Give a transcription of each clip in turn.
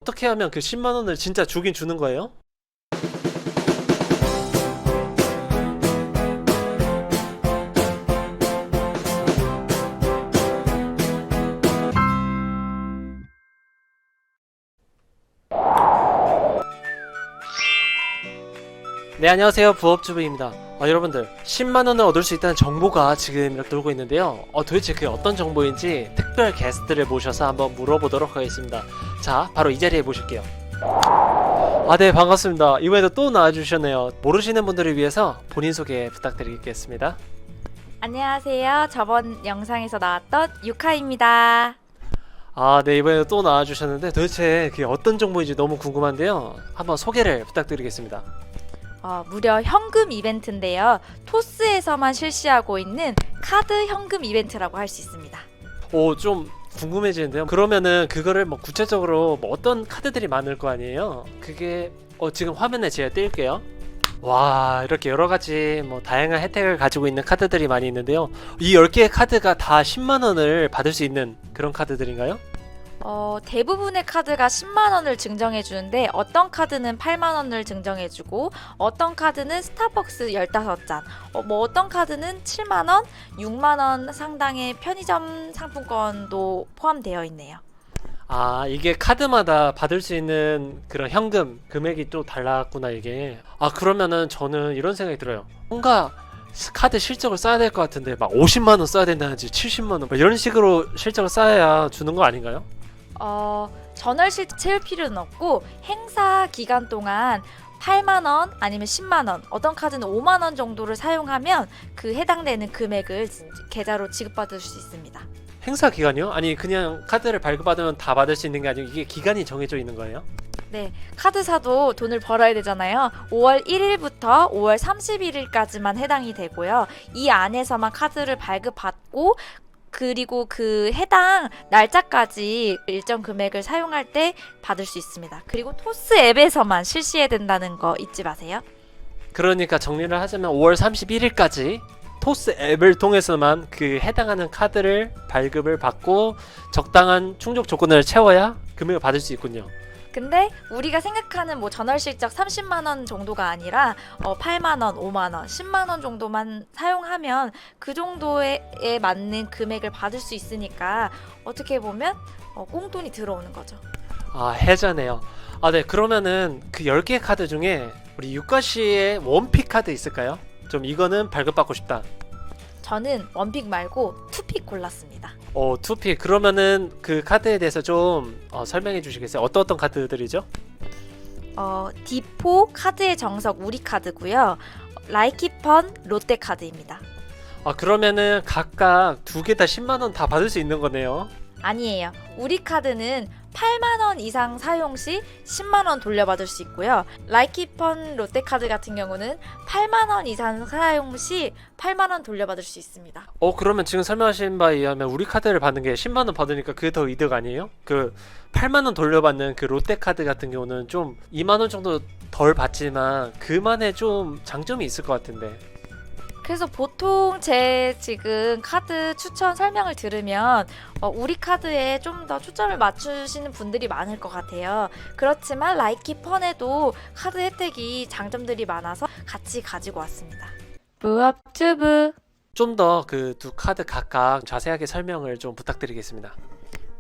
어떻게 하면 그 10만 원을 진짜 주긴 주는 거예요? 네, 안녕하세요. 부업주부입니다. 여러분들 10만원을 얻을 수 있다는 정보가 지금 이렇게 돌고 있는데요. 도대체 그게 어떤 정보인지 특별 게스트를 모셔서 한번 물어보도록 하겠습니다. 자, 바로 이 자리에 모실게요. 네, 반갑습니다. 이번에도 또 나와주셨네요. 모르시는 분들을 위해서 본인 소개 부탁드리겠습니다. 안녕하세요. 저번 영상에서 나왔던 유카입니다. 네, 이번에도 또 나와주셨는데 도대체 그게 어떤 정보인지 너무 궁금한데요. 한번 소개를 부탁드리겠습니다. 무려 현금 이벤트인데요. 토스에서만 실시하고 있는 카드 현금 이벤트라고 할 수 있습니다. 좀 궁금해지는데요. 그러면은 그거를 뭐 구체적으로 뭐 어떤 카드들이 많을 거 아니에요? 그게 지금 화면에 제가 띄울게요. 와, 이렇게 여러가지 뭐 다양한 혜택을 가지고 있는 카드들이 많이 있는데요. 이 10개의 카드가 다 10만원을 받을 수 있는 그런 카드들인가요? 대부분의 카드가 10만원을 증정해 주는데 어떤 카드는 8만원을 증정해 주고 어떤 카드는 스타벅스 15잔, 어떤 카드는 7만원, 6만원 상당의 편의점 상품권도 포함되어 있네요. 이게 카드마다 받을 수 있는 그런 현금 금액이 또 달랐구나, 이게. 그러면은 저는 이런 생각이 들어요. 뭔가 카드 실적을 쌓아야 될 것 같은데 막 50만원 써야 된다든지 70만원 이런 식으로 실적을 쌓아야 주는 거 아닌가요? 전월실 채울 필요는 없고 행사 기간 동안 8만원 아니면 10만원, 어떤 카드는 5만원 정도를 사용하면 그 해당되는 금액을 계좌로 지급받을 수 있습니다. 행사 기간이요? 아니, 그냥 카드를 발급받으면 다 받을 수 있는 게 아니고 이게 기간이 정해져 있는 거예요? 네, 카드사도 돈을 벌어야 되잖아요. 5월 1일부터 5월 31일까지만 해당이 되고요. 이 안에서만 카드를 발급받고 그리고 그 해당 날짜까지 일정 금액을 사용할 때 받을 수 있습니다. 그리고 토스 앱에서만 실시해야 된다는 거 잊지 마세요. 그러니까 정리를 하자면 5월 31일까지 토스 앱을 통해서만 그 해당하는 카드를 발급을 받고 적당한 충족 조건을 채워야 금액을 받을 수 있군요. 근데 우리가 생각하는 뭐 전월 실적 30만원 정도가 아니라 8만원, 5만원, 10만원 정도만 사용하면 그 정도에 맞는 금액을 받을 수 있으니까 어떻게 보면 꽁돈이 들어오는 거죠. 해자네요. 네, 그러면은 그 10개 카드 중에 우리 유카씨의 원픽 카드 있을까요? 좀 이거는 발급받고 싶다. 저는 원픽 말고 투픽 골랐습니다. 투픽. 그러면은 그 카드에 대해서 좀 설명해 주시겠어요? 어떤 카드들이죠? 디포 카드의 정석 우리 카드고요. 라이키펀 롯데 카드입니다. 그러면은 각각 두 개 다 10만원 다 받을 수 있는 거네요. 아니에요. 우리 카드는 8만원 이상 사용 시 10만원 돌려받을 수 있고요. 라이키펀 롯데카드 같은 경우는 8만원 이상 사용 시 8만원 돌려받을 수 있습니다. 그러면 지금 설명하신 바에 의하면 우리 카드를 받는 게 10만원 받으니까 그게 더 이득 아니에요? 그 8만원 돌려받는 그 롯데카드 같은 경우는 좀 2만원 정도 덜 받지만 그만의 좀 장점이 있을 것 같은데. 그래서 보통 제 지금 카드 추천 설명을 들으면 우리 카드에 좀 더 초점을 맞추시는 분들이 많을 것 같아요. 그렇지만 라이키펀에도 카드 혜택이 장점들이 많아서 같이 가지고 왔습니다. 부업주부. 좀 더 그 두 카드 각각 자세하게 설명을 좀 부탁드리겠습니다.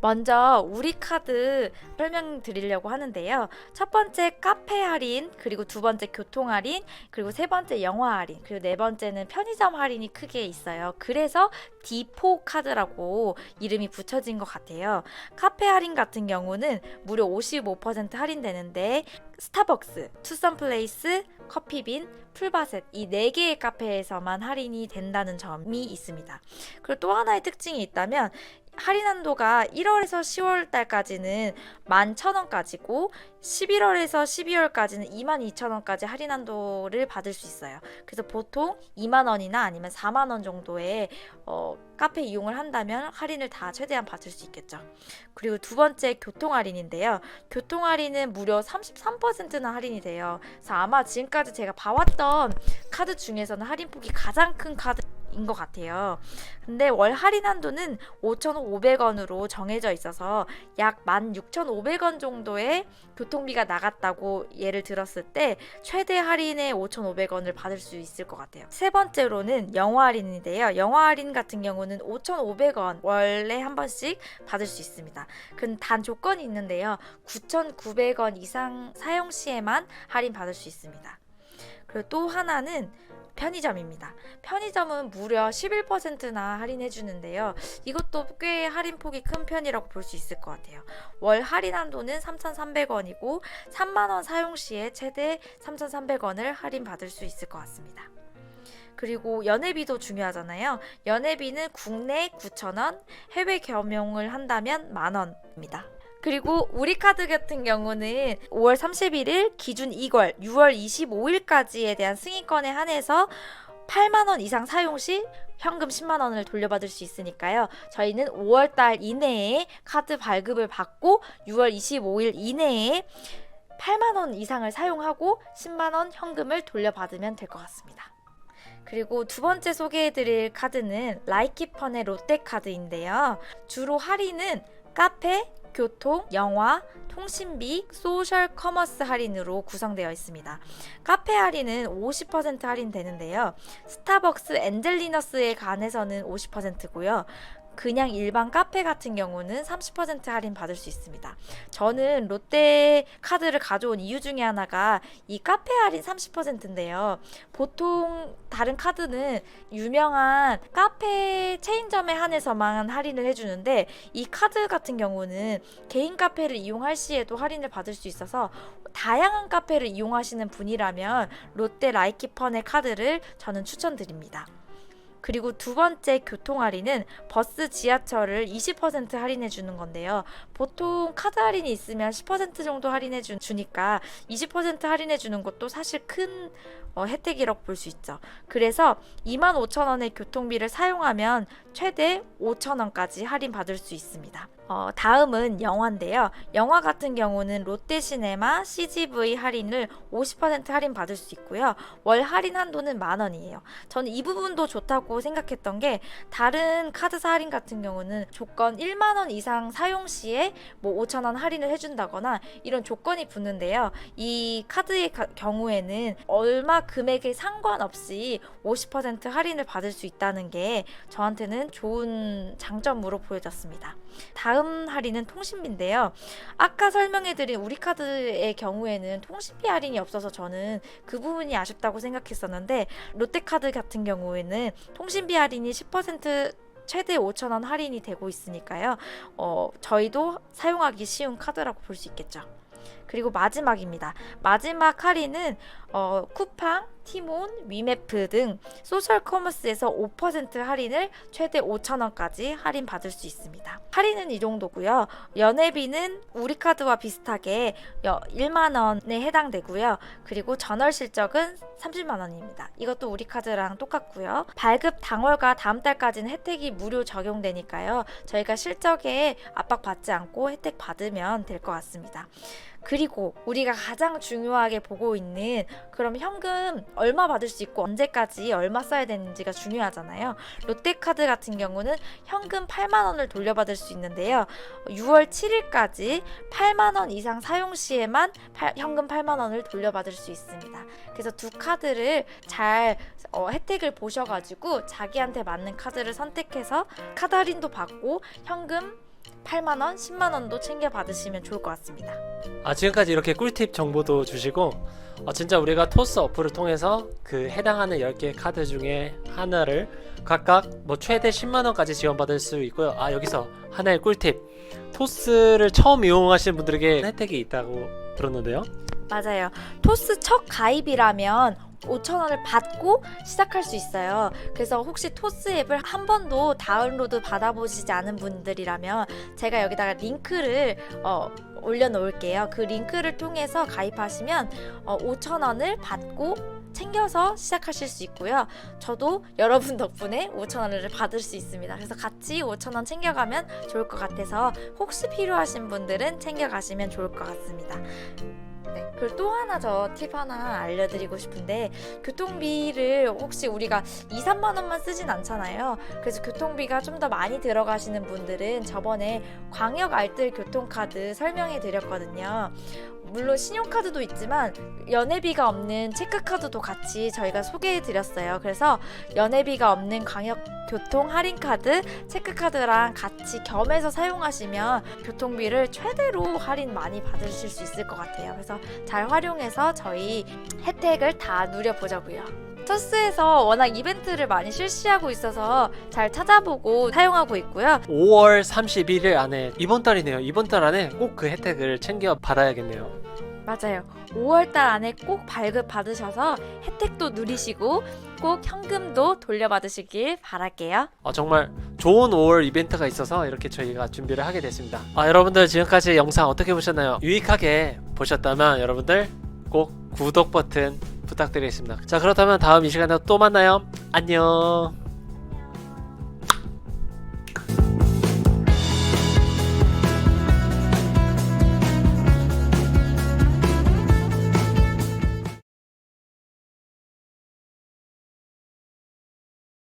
먼저 우리 카드 설명드리려고 하는데요. 첫 번째 카페 할인, 그리고 두 번째 교통 할인, 그리고 세 번째 영화 할인, 그리고 네 번째는 편의점 할인이 크게 있어요. 그래서 디포 카드라고 이름이 붙여진 것 같아요. 카페 할인 같은 경우는 무려 55% 할인되는데 스타벅스, 투썸플레이스, 커피빈, 풀바셋 이 4개의 카페에서만 할인이 된다는 점이 있습니다. 그리고 또 하나의 특징이 있다면 할인 한도가 1월에서 10월 달까지는 11,000원까지고 11월에서 12월까지는 22,000원까지 할인 한도를 받을 수 있어요. 그래서 보통 2만원이나 아니면 4만원 정도의 카페 이용을 한다면 할인을 다 최대한 받을 수 있겠죠. 그리고 두 번째 교통 할인인데요. 교통 할인은 무려 33%나 할인이 돼요. 그래서 아마 지금까지 제가 봐왔던 카드 중에서는 할인폭이 가장 큰 카드 정도인 것 같아요. 근데 월 할인 한도는 5,500원으로 정해져 있어서 약 16,500원 정도의 교통비가 나갔다고 예를 들었을 때 최대 할인의 5,500원을 받을 수 있을 것 같아요. 세 번째로는 영화 할인인데요. 영화 할인 같은 경우는 5,500원 월에 한 번씩 받을 수 있습니다. 단 조건이 있는데요. 9,900원 이상 사용 시에만 할인 받을 수 있습니다. 그리고 또 하나는 편의점입니다. 편의점은 무려 11%나 할인해 주는데요. 이것도 꽤 할인 폭이 큰 편이라고 볼 수 있을 것 같아요. 월 할인 한도는 3,300원이고 3만원 사용 시에 최대 3,300원을 할인 받을 수 있을 것 같습니다. 그리고 연회비도 중요하잖아요. 연회비는 국내 9,000원, 해외 겸용을 한다면 만원입니다. 그리고 우리카드 같은 경우는 5월 31일 기준 2월, 6월 25일까지에 대한 승인권에 한해서 8만원 이상 사용 시 현금 10만원을 돌려받을 수 있으니까요. 저희는 5월달 이내에 카드 발급을 받고 6월 25일 이내에 8만원 이상을 사용하고 10만원 현금을 돌려받으면 될 것 같습니다. 그리고 두 번째 소개해드릴 카드는 라이키펀의 롯데카드인데요. 주로 할인은 카페, 교통, 영화, 통신비, 소셜 커머스 할인으로 구성되어 있습니다. 카페 할인은 50% 할인되는데요. 스타벅스 엔젤리너스에 관해서는 50%고요. 그냥 일반 카페 같은 경우는 30% 할인 받을 수 있습니다. 저는 롯데 카드를 가져온 이유 중에 하나가 이 카페 할인 30%인데요. 보통 다른 카드는 유명한 카페 체인점에 한해서만 할인을 해주는데 이 카드 같은 경우는 개인 카페를 이용할 시에도 할인을 받을 수 있어서 다양한 카페를 이용하시는 분이라면 롯데 라이키펀의 카드를 저는 추천드립니다. 그리고 두 번째 교통 할인은 버스, 지하철을 20% 할인해 주는 건데요. 보통 카드 할인이 있으면 10% 정도 할인해 주니까 20% 할인해 주는 것도 사실 큰 혜택이라고 볼 수 있죠. 그래서 25,000원의 교통비를 사용하면 최대 5,000원까지 할인 받을 수 있습니다. 다음은 영화인데요. 영화 같은 경우는 롯데시네마 CGV 할인을 50% 할인 받을 수 있고요. 월 할인 한도는 만원이에요. 저는 이 부분도 좋다고 생각했던 게 다른 카드사 할인 같은 경우는 조건 1만원 이상 사용 시에 뭐 5,000원 할인을 해준다거나 이런 조건이 붙는데요. 이 카드의 경우에는 얼마 금액에 상관없이 50% 할인을 받을 수 있다는 게 저한테는 좋은 장점으로 보여졌습니다. 다음 할인은 통신비인데요. 아까 설명해드린 우리카드의 경우에는 통신비 할인이 없어서 저는 그 부분이 아쉽다고 생각했었는데 롯데카드 같은 경우에는 통신비 할인이 10% 최대 5,000원 할인이 되고 있으니까요. 저희도 사용하기 쉬운 카드라고 볼 수 있겠죠. 그리고 마지막입니다. 마지막 할인은 쿠팡, 티몬, 위메프 등 소셜 커머스에서 5% 할인을 최대 5,000원까지 할인 받을 수 있습니다. 할인은 이 정도고요. 연회비는 우리카드와 비슷하게 1만원에 해당되고요. 그리고 전월 실적은 30만원입니다. 이것도 우리카드랑 똑같고요. 발급 당월과 다음 달까지는 혜택이 무료 적용되니까요. 저희가 실적에 압박받지 않고 혜택 받으면 될 것 같습니다. 그리고 우리가 가장 중요하게 보고 있는 그럼 현금 얼마 받을 수 있고 언제까지 얼마 써야 되는지가 중요하잖아요. 롯데카드 같은 경우는 현금 8만원을 돌려받을 수 있는데요. 6월 7일까지 8만원 이상 사용 시에만 현금 8만원을 돌려받을 수 있습니다. 그래서 두 카드를 잘 혜택을 보셔가지고 자기한테 맞는 카드를 선택해서 카드 할인도 받고 현금 8만원, 10만원도 챙겨 받으시면 좋을 것 같습니다. 지금까지 이렇게 꿀팁 정보도 주시고 진짜 우리가 토스 어플을 통해서 그 해당하는 10개 카드 중에 하나를 각각 뭐 최대 10만원까지 지원받을 수 있고요. 여기서 하나의 꿀팁, 토스를 처음 이용하시는 분들에게 혜택이 있다고 들었는데요. 맞아요. 토스 첫 가입이라면 5,000원을 받고 시작할 수 있어요. 그래서 혹시 토스 앱을 한 번도 다운로드 받아보시지 않은 분들이라면 제가 여기다가 링크를 올려놓을게요. 그 링크를 통해서 가입하시면 5,000원을 받고 챙겨서 시작하실 수 있고요. 저도 여러분 덕분에 5,000원을 받을 수 있습니다. 그래서 같이 5,000원 챙겨가면 좋을 것 같아서 혹시 필요하신 분들은 챙겨가시면 좋을 것 같습니다. 네. 그리고 또 하나 저 팁 하나 알려드리고 싶은데, 교통비를 혹시 우리가 2, 3만 원만 쓰진 않잖아요. 그래서 교통비가 좀 더 많이 들어가시는 분들은 저번에 광역 알뜰 교통카드 설명해 드렸거든요. 물론 신용카드도 있지만 연회비가 없는 체크카드도 같이 저희가 소개해 드렸어요. 그래서 연회비가 없는 광역 교통 할인카드, 체크카드랑 같이 겸해서 사용하시면 교통비를 최대로 할인 많이 받으실 수 있을 것 같아요. 그래서 잘 활용해서 저희 혜택을 다 누려보자고요. 터스에서 워낙 이벤트를 많이 실시하고 있어서 잘 찾아보고 사용하고 있고요. 5월 31일 안에, 이번 달이네요. 이번 달 안에 꼭 그 혜택을 챙겨 받아야겠네요. 맞아요. 5월달 안에 꼭 발급 받으셔서 혜택도 누리시고 꼭 현금도 돌려받으시길 바랄게요. 정말 좋은 5월 이벤트가 있어서 이렇게 저희가 준비를 하게 됐습니다. 여러분들 지금까지 영상 어떻게 보셨나요? 유익하게 보셨다면 여러분들 꼭 구독 버튼 부탁드리겠습니다. 자, 그렇다면 다음 이 시간에 또 만나요. 안녕.